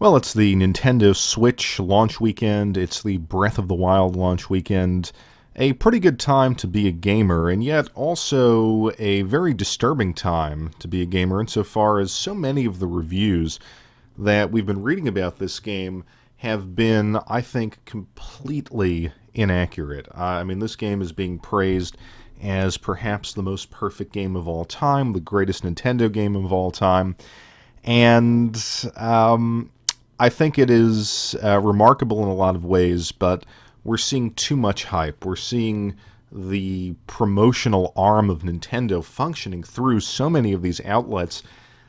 Well, it's the Nintendo Switch launch weekend. It's the Breath of the Wild launch weekend. A pretty good time to be a gamer, and yet also a very disturbing time to be a gamer insofar as so many of the reviews that we've been reading about this game have been, I think, completely inaccurate. I mean, this game is being praised as perhaps the most perfect game of all time, the greatest Nintendo game of all time, and I think it is remarkable in a lot of ways, but we're seeing too much hype. We're seeing the promotional arm of Nintendo functioning through so many of these outlets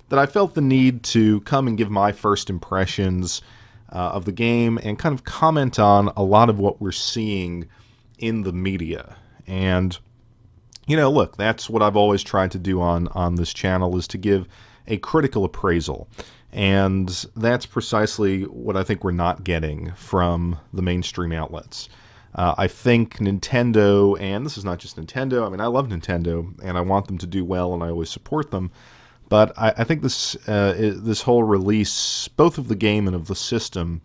that I felt the need to come and give my first impressions of the game and kind of comment on a lot of what we're seeing in the media. And, look, that's what I've always tried to do on this channel, is to give a critical appraisal. And that's precisely what I think we're not getting from the mainstream outlets. I think Nintendo, and this is not just Nintendo, I mean, I love Nintendo, and I want them to do well, and I always support them. But I think this whole release, both of the game and of the system,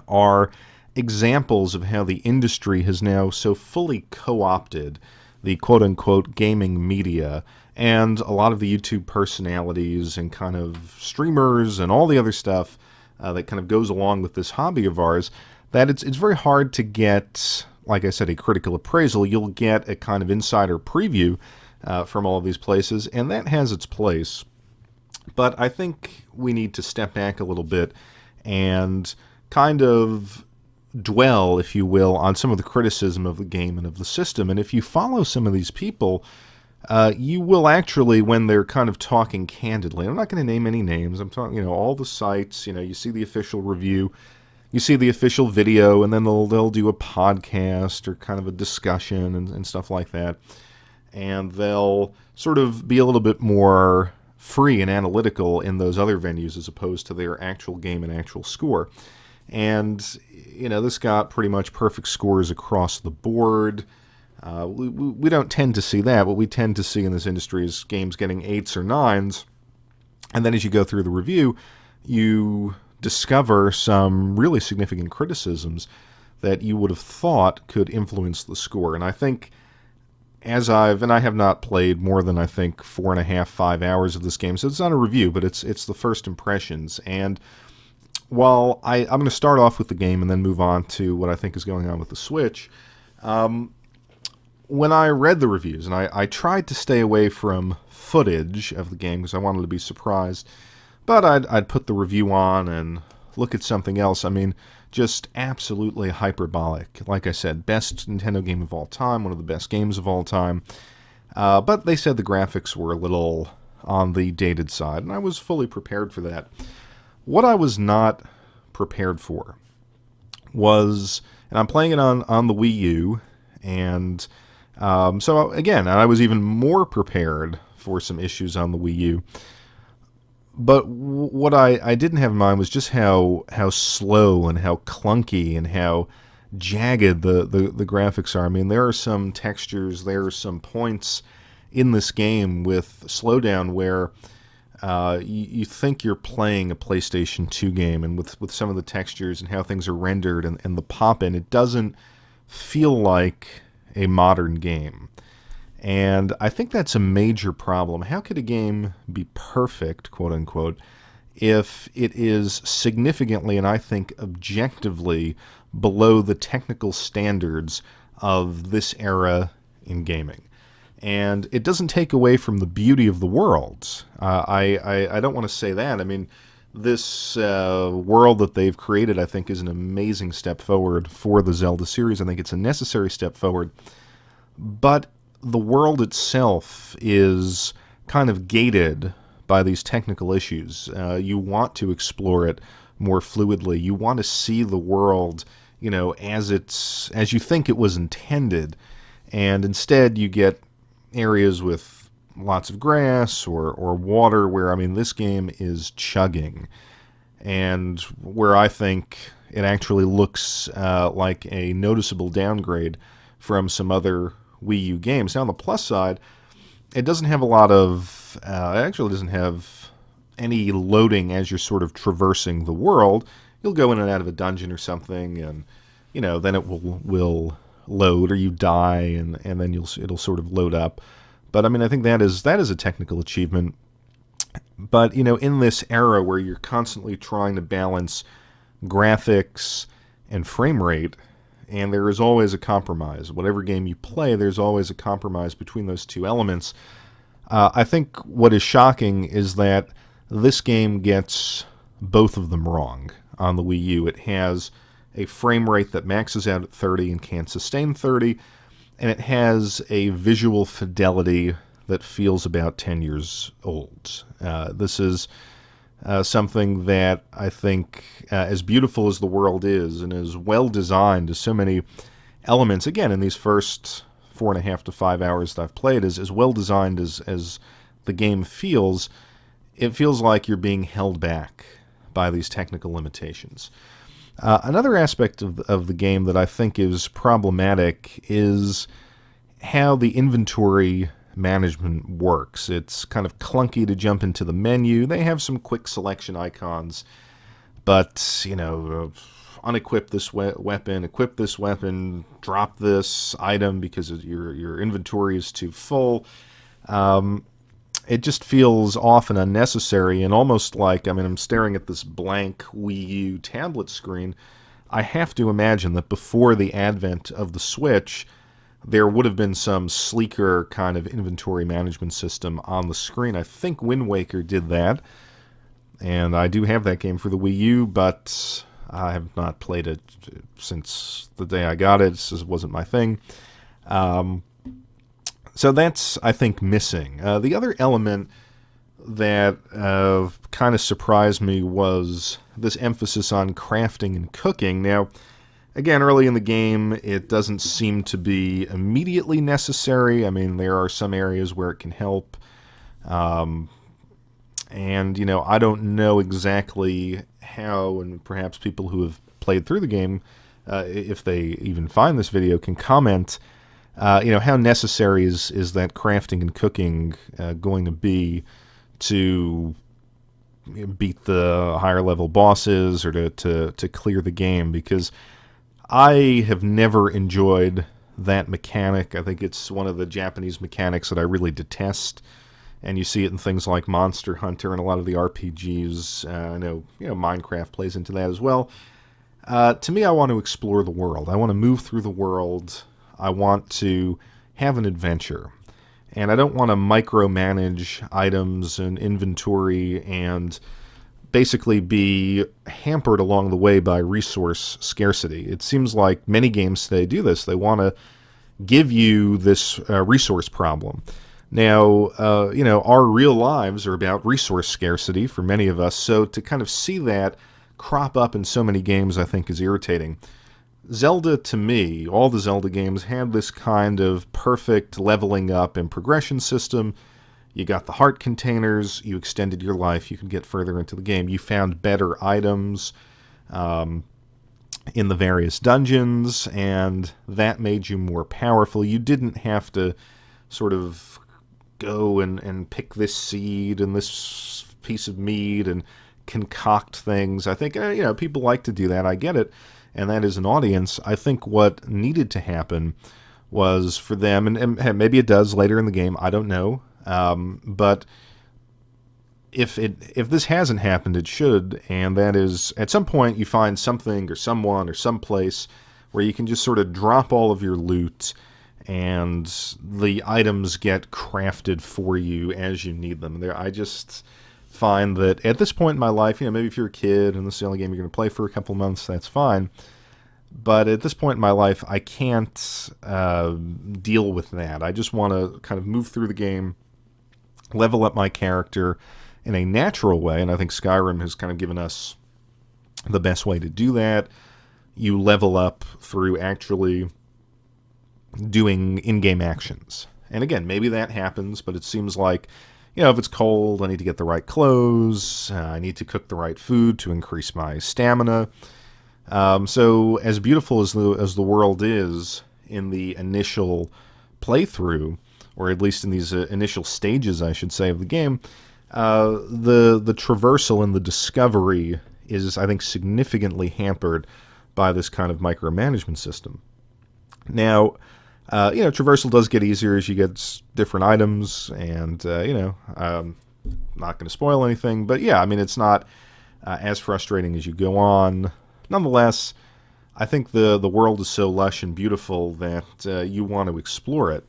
are examples of how the industry has now so fully co-opted the quote-unquote gaming media, and a lot of the YouTube personalities and kind of streamers and all the other stuff that kind of goes along with this hobby of ours, that it's very hard to get, like I said, a critical appraisal. You'll get a kind of insider preview from all of these places, and that has its place. But I think we need to step back a little bit and kind of dwell, if you will, on some of the criticism of the game and of the system. And if you follow some of these people, you will actually, when they're kind of talking candidly, I'm not going to name any names, I'm talking, all the sites, you see the official review, you see the official video, and then they'll do a podcast or kind of a discussion and stuff like that. And they'll sort of be a little bit more free and analytical in those other venues as opposed to their actual game and actual score. And, this got pretty much perfect scores across the board. We don't tend to see that. What we tend to see in this industry is games getting 8s or 9s. And then as you go through the review, you discover some really significant criticisms that you would have thought could influence the score. And I think I have not played more than, I think, 4.5, 5 hours of this game, so it's not a review, but it's the first impressions. And while I'm going to start off with the game and then move on to what I think is going on with the Switch, when I read the reviews, and I tried to stay away from footage of the game because I wanted to be surprised, but I'd put the review on and look at something else. I mean, just absolutely hyperbolic. Like I said, best Nintendo game of all time, one of the best games of all time. But they said the graphics were a little on the dated side, and I was fully prepared for that. What I was not prepared for was, and I'm playing it on the Wii U, and so again, I was even more prepared for some issues on the Wii U. But what I didn't have in mind was just how slow and how clunky and how jagged the graphics are. I mean, there are some textures, there are some points in this game with slowdown where you think you're playing a PlayStation 2 game, and with some of the textures and how things are rendered and the pop-in, it doesn't feel like a modern game. And I think that's a major problem. How could a game be perfect, quote-unquote, if it is significantly, and I think objectively, below the technical standards of this era in gaming? And it doesn't take away from the beauty of the world. I don't want to say that. I mean, this world that they've created, I think, is an amazing step forward for the Zelda series. I think it's a necessary step forward. But the world itself is kind of gated by these technical issues. You want to explore it more fluidly. You want to see the world, as you think it was intended. And instead you get areas with lots of grass or water where, I mean, this game is chugging. And where I think it actually looks like a noticeable downgrade from some other Wii U games. Now, on the plus side, it doesn't have a lot of, it actually doesn't have any loading as you're sort of traversing the world. You'll go in and out of a dungeon or something, and then it will load, or you die, and then it'll sort of load up. But I mean, I think that is a technical achievement. But in this era where you're constantly trying to balance graphics and frame rate, and there is always a compromise. Whatever game you play, there's always a compromise between those two elements. I think what is shocking is that this game gets both of them wrong on the Wii U. It has a frame rate that maxes out at 30 and can't sustain 30, and it has a visual fidelity that feels about 10 years old. This is something that I think, as beautiful as the world is and as well designed as so many elements, again, in these first 4.5 to 5 hours that I've played, is as well designed as the game feels, it feels like you're being held back by these technical limitations. Another aspect of the game that I think is problematic is how the inventory management works. It's kind of clunky to jump into the menu. They have some quick selection icons, but, unequip this weapon, equip this weapon, drop this item because your inventory is too full. It just feels often unnecessary and almost like, I'm staring at this blank Wii U tablet screen. I have to imagine that before the advent of the Switch, there would have been some sleeker kind of inventory management system on the screen. I think Wind Waker did that, and I do have that game for the Wii U, but I have not played it since the day I got it. It wasn't my thing. So that's, I think, missing. The other element that kind of surprised me was this emphasis on crafting and cooking. Now, again, early in the game, it doesn't seem to be immediately necessary. I mean, there are some areas where it can help. And, I don't know exactly how, and perhaps people who have played through the game, if they even find this video, can comment, how necessary is that crafting and cooking going to be to beat the higher level bosses or to clear the game, because I have never enjoyed that mechanic. I think it's one of the Japanese mechanics that I really detest, and you see it in things like Monster Hunter and a lot of the RPGs. I know Minecraft plays into that as well. To me, I want to explore the world. I want to move through the world. I want to have an adventure. And I don't want to micromanage items and inventory and basically be hampered along the way by resource scarcity. It seems like many games today do this. They want to give you this resource problem. Now, our real lives are about resource scarcity for many of us, so to kind of see that crop up in so many games, I think, is irritating. Zelda, to me, all the Zelda games had this kind of perfect leveling up and progression system. You got the heart containers, you extended your life, you could get further into the game. You found better items in the various dungeons, and that made you more powerful. You didn't have to sort of go and pick this seed and this piece of meat and concoct things. I think, people like to do that. I get it. And that is an audience. I think what needed to happen was for them, and maybe it does later in the game, I don't know, but if this hasn't happened, it should, and that is, at some point you find something or someone or someplace where you can just sort of drop all of your loot and the items get crafted for you as you need them. I just find that at this point in my life, maybe if you're a kid and this is the only game you're going to play for a couple months, that's fine. But at this point in my life, I can't deal with that. I just want to kind of move through the game, level up my character in a natural way, and I think Skyrim has kind of given us the best way to do that. You level up through actually doing in-game actions. And again, maybe that happens, but it seems like, if it's cold, I need to get the right clothes, I need to cook the right food to increase my stamina. So as beautiful as the world is in the initial playthrough, or at least in these initial stages, I should say, of the game, the traversal and the discovery is, I think, significantly hampered by this kind of micromanagement system. Now, traversal does get easier as you get different items, and not going to spoil anything, but yeah, I mean, it's not as frustrating as you go on. Nonetheless, I think the world is so lush and beautiful that you want to explore it.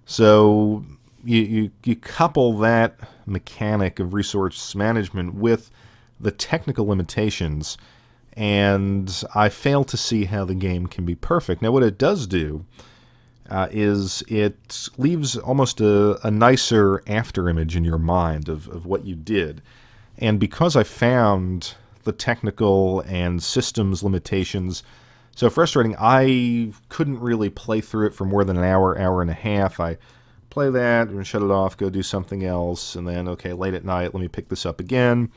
So you couple that mechanic of resource management with the technical limitations, and I fail to see how the game can be perfect. Now, what it does do is it leaves almost a nicer afterimage in your mind of what you did. And because I found the technical and systems limitations so frustrating, I couldn't really play through it for more than an hour, hour and a half. I play that and shut it off, go do something else, and then, okay, late at night, let me pick this up again.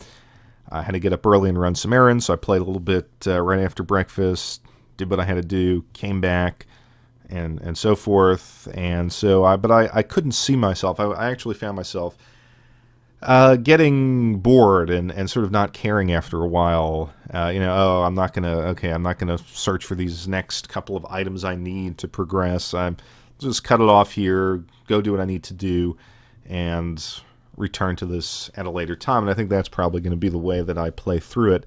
I had to get up early and run some errands, so I played a little bit right after breakfast, did what I had to do, came back, and so forth. And so, I couldn't see myself. I actually found myself getting bored and sort of not caring after a while. I'm not gonna search for these next couple of items I need to progress. I'm just cut it off here, go do what I need to do, and return to this at a later time. And I think that's probably going to be the way that I play through it.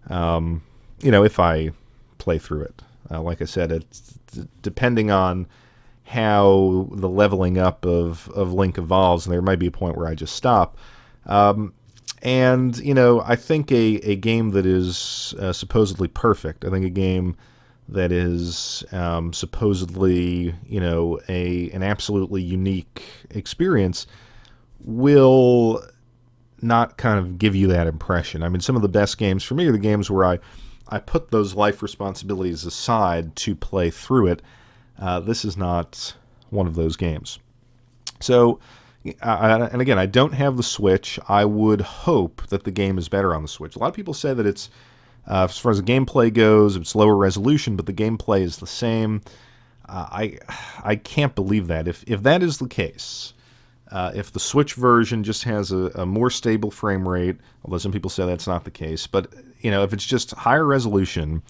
If I play through it, like I said, it's depending on how the leveling up of Link evolves, and there might be a point where I just stop. I think a game that is supposedly perfect, I think a game that is supposedly, an absolutely unique experience will not kind of give you that impression. I mean, some of the best games for me are the games where I put those life responsibilities aside to play through it. This is not one of those games. So, and again, I don't have the Switch. I would hope that the game is better on the Switch. A lot of people say that it's, as far as the gameplay goes, it's lower resolution, but the gameplay is the same. I can't believe that. If that is the case, if the Switch version just has a more stable frame rate, although some people say that's not the case, but if it's just higher resolution,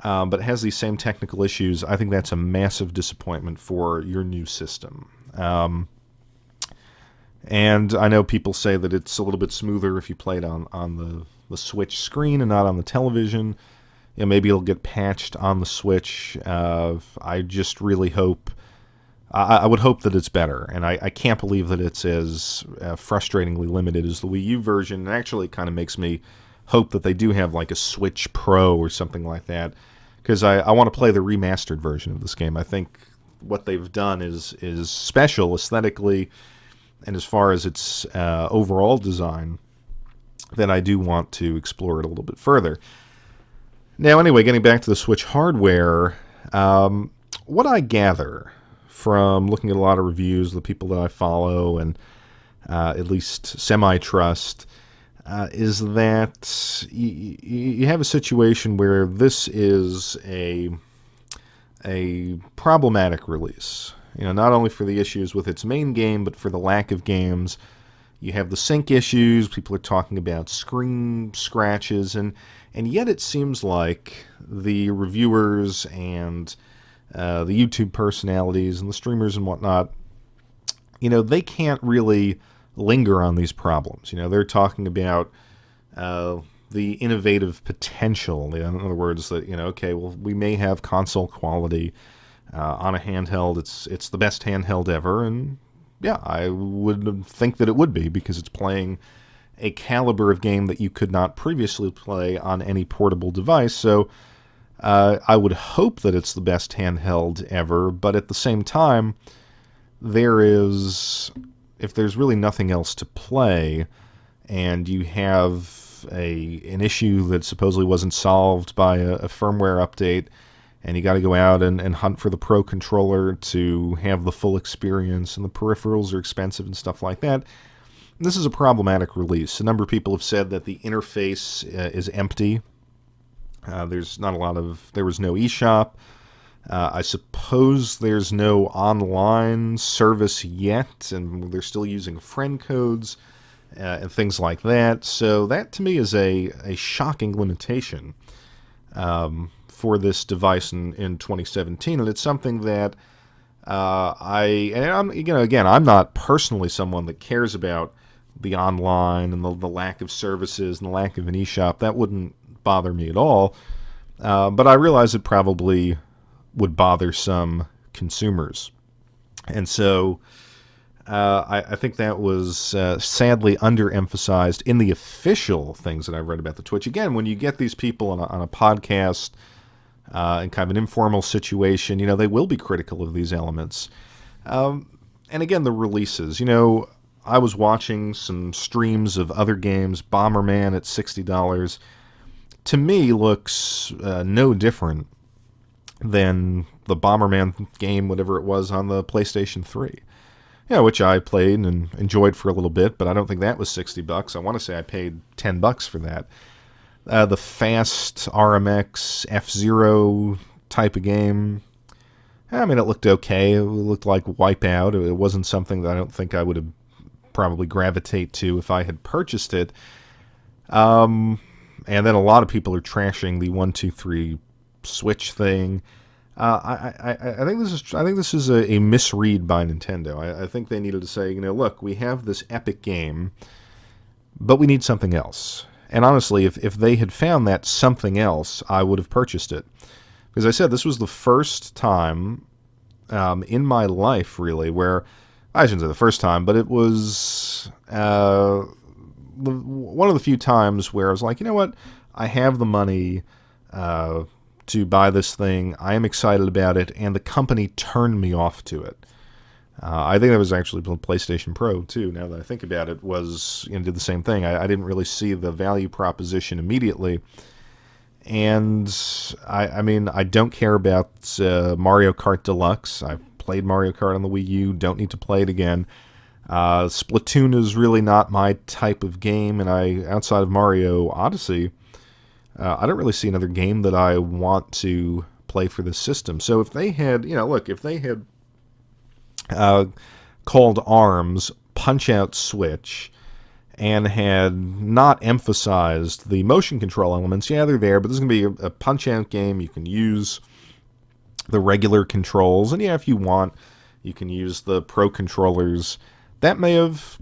but has these same technical issues, I think that's a massive disappointment for your new system. And I know people say that it's a little bit smoother if you play it on the Switch screen and not on the television. Maybe it'll get patched on the Switch. I just really hope... I would hope that it's better, and I can't believe that it's as frustratingly limited as the Wii U version. It actually kind of makes me hope that they do have like a Switch Pro or something like that, because I want to play the remastered version of this game. I think what they've done is special aesthetically, and as far as its overall design, then I do want to explore it a little bit further. Now, anyway, getting back to the Switch hardware, what I gather from looking at a lot of reviews, the people that I follow and at least semi-trust, is that you have a situation where this is a problematic release. Not only for the issues with its main game, but for the lack of games. You have the sync issues. People are talking about screen scratches, and yet it seems like the reviewers and the YouTube personalities and the streamers and whatnot, they can't really linger on these problems. They're talking about the innovative potential. In other words, that, we may have console quality on a handheld. It's the best handheld ever, and yeah, I would think that it would be, because it's playing a caliber of game that you could not previously play on any portable device. So I would hope that it's the best handheld ever, but at the same time, if there's really nothing else to play, and you have an issue that supposedly wasn't solved by a firmware update, and you got to go out and hunt for the Pro Controller to have the full experience, and the peripherals are expensive and stuff like that, this is a problematic release. A number of people have said that the interface is empty. There was no eShop. I suppose there's no online service yet, and they're still using friend codes. and things like that. So that to me is a shocking limitation for this device in 2017, and it's something that I'm not personally someone that cares about the online and the lack of services and the lack of an eShop. That wouldn't bother me at all. But I realize it probably would bother some consumers. And so I think that was sadly underemphasized in the official things that I read about the Twitch. Again, when you get these people on a podcast in kind of an informal situation, they will be critical of these elements. And again, the releases. I was watching some streams of other games. Bomberman at $60 to me looks no different than the Bomberman game, whatever it was, on the PlayStation 3. Which I played and enjoyed for a little bit, but I don't think that was $60. I want to say I paid $10 for that. The fast RMX F-Zero type of game, I mean, it looked okay. It looked like Wipeout. It wasn't something that I don't think I would have probably gravitate to if I had purchased it. And then a lot of people are trashing the 1-2-3 Switch thing. I think this is a misread by Nintendo. I think they needed to say, look, we have this epic game, but we need something else. And honestly, if they had found that something else, I would have purchased it. Because I said, this was the first time in my life, really, where, I shouldn't say the first time, but it was one of the few times where I was like, you know what, I have the money to buy this thing, I am excited about it, and the company turned me off to it. I think that was actually PlayStation Pro, too, now that I think about it, did the same thing. I didn't really see the value proposition immediately. And, I mean, I don't care about Mario Kart Deluxe. I've played Mario Kart on the Wii U, don't need to play it again. Splatoon is really not my type of game, and outside of Mario Odyssey, I don't really see another game that I want to play for this system. So if they had, if they had called ARMS Punch-Out Switch and had not emphasized the motion control elements, they're there, but this is going to be a Punch-Out game. You can use the regular controls, and if you want, you can use the Pro controllers. That may have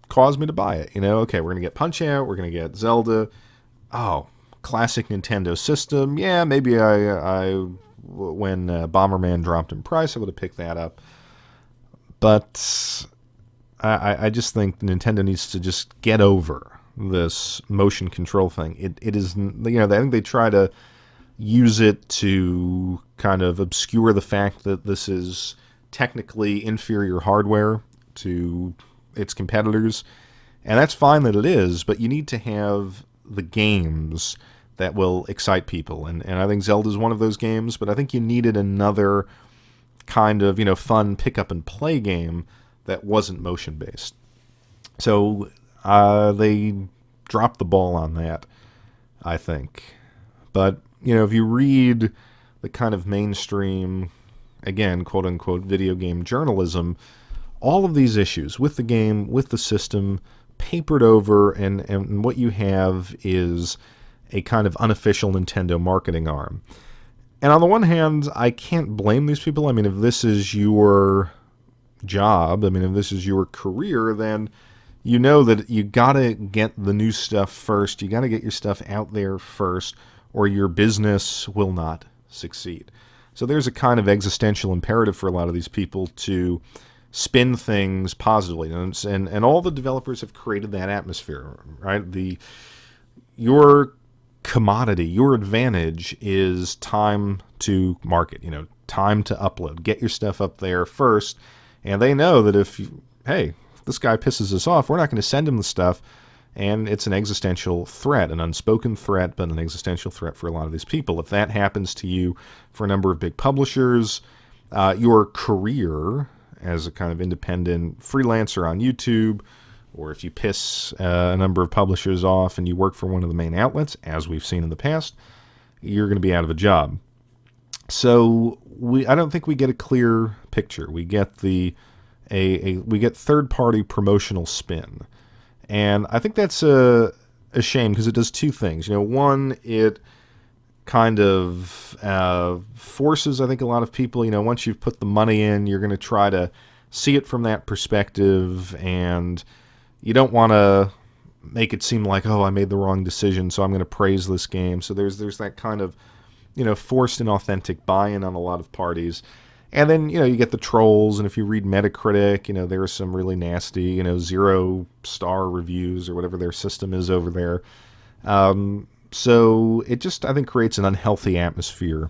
caused me to buy it. Okay, we're going to get Punch-Out, we're going to get Zelda. Oh, classic Nintendo system. Maybe when Bomberman dropped in price, I would have picked that up. But I just think Nintendo needs to just get over this motion control thing. It is, I think they try to use it to kind of obscure the fact that this is technically inferior hardware to its competitors. And that's fine that it is, but you need to have the games that will excite people. And I think Zelda's one of those games, but I think you needed another kind of, fun pick-up-and-play game that wasn't motion-based. So they dropped the ball on that, I think. But, if you read the kind of mainstream, again, quote-unquote, video game journalism, all of these issues with the game, with the system, papered over, and what you have is a kind of unofficial Nintendo marketing arm. And on the one hand, I can't blame these people. I mean, if this is your job, if this is your career, then you know that you gotta get the new stuff first. You gotta get your stuff out there first, or your business will not succeed. So there's a kind of existential imperative for a lot of these people to spin things positively. And all the developers have created that atmosphere, right? Your commodity, your advantage is time to market, time to upload. Get your stuff up there first. And they know that if this guy pisses us off, we're not going to send him the stuff. And it's an existential threat, an unspoken threat, but an existential threat for a lot of these people. If that happens to you for a number of big publishers, your career as a kind of independent freelancer on YouTube, or if you piss a number of publishers off and you work for one of the main outlets, as we've seen in the past, you're going to be out of a job. So I don't think we get a clear picture. We get we get third-party promotional spin. And I think that's a shame because it does two things. One, it kind of forces, I think, a lot of people, once you've put the money in, you're going to try to see it from that perspective, and you don't want to make it seem like, oh, I made the wrong decision, so I'm going to praise this game. So there's that kind of, forced and authentic buy-in on a lot of parties. And then, you get the trolls, and if you read Metacritic, there are some really nasty, 0-star reviews or whatever their system is over there. So it just, I think, creates an unhealthy atmosphere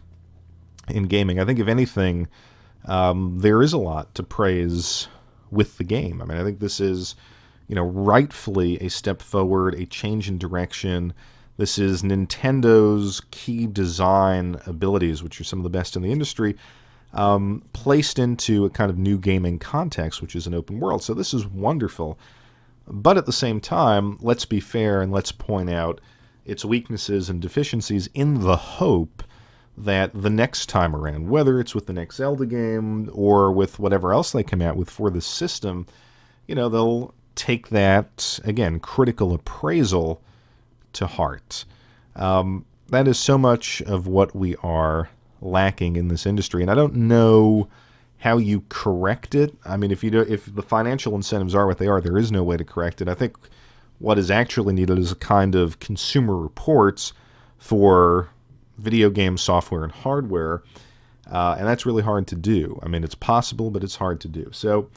in gaming. I think, if anything, there is a lot to praise with the game. I mean, I think this is, rightfully a step forward, a change in direction. This is Nintendo's key design abilities, which are some of the best in the industry, placed into a kind of new gaming context, which is an open world. So this is wonderful. But at the same time, let's be fair and let's point out its weaknesses and deficiencies in the hope that the next time around, whether it's with the next Zelda game or with whatever else they come out with for this system, they'll take that, again, critical appraisal to heart. That is so much of what we are lacking in this industry, and I don't know how you correct it. I mean, if the financial incentives are what they are, there is no way to correct it. I think what is actually needed is a kind of consumer reports for video game software and hardware, and that's really hard to do. I mean, it's possible, but it's hard to do. So,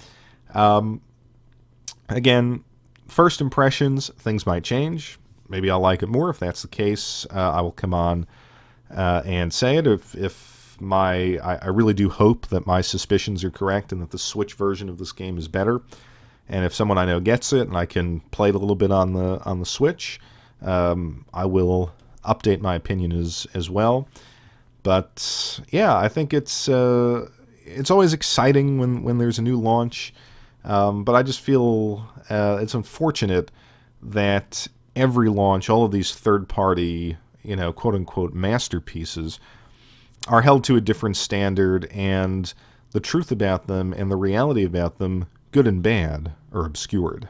again, first impressions, things might change. Maybe I'll like it more. If that's the case, I will come on and say it. I really do hope that my suspicions are correct and that the Switch version of this game is better. And if someone I know gets it and I can play it a little bit on the Switch, I will update my opinion as well. But yeah, I think it's always exciting when there's a new launch. But I just feel it's unfortunate that every launch, all of these third-party, quote-unquote masterpieces, are held to a different standard, and the truth about them and the reality about them, good and bad, are obscured.